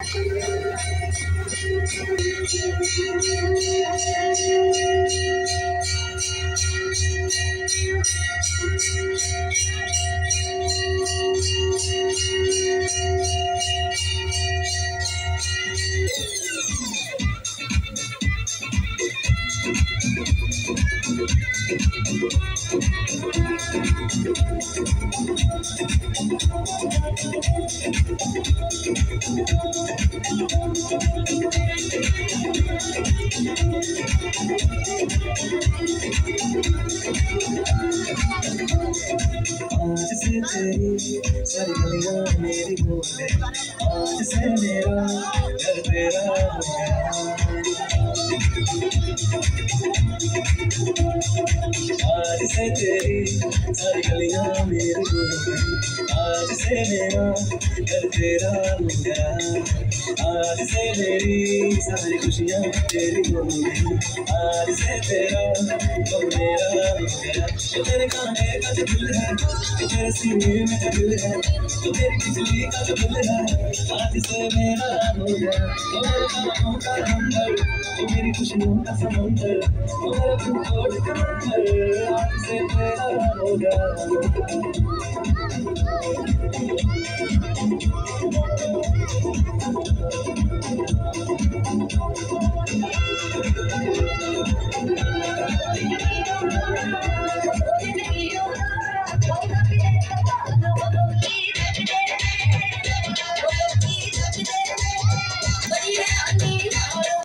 आज से तेरी सारी गलियां मेरी बोले, आज से मेरा घर तेरा हो गया। आज से तेरी सारी गलियां मेरी बोले, आज से मेरा घर तेरा हो गया। आज से मेरी सारी खुशियां तेरी बोले, आज से तेरा गम मेरा हो गया। तो तेरे कांधे का जो दिल है, तो तेरे सीने में जो दिल है, तो तेरी बिजली का जो दिल है, आज से मेरा हो गया। तो मेरे कामों का हमदर्द, तो मेरी खुशियों का समंदर, तो मेरा दिल तोड़ का मंदिर, आज से तेरा हो गया।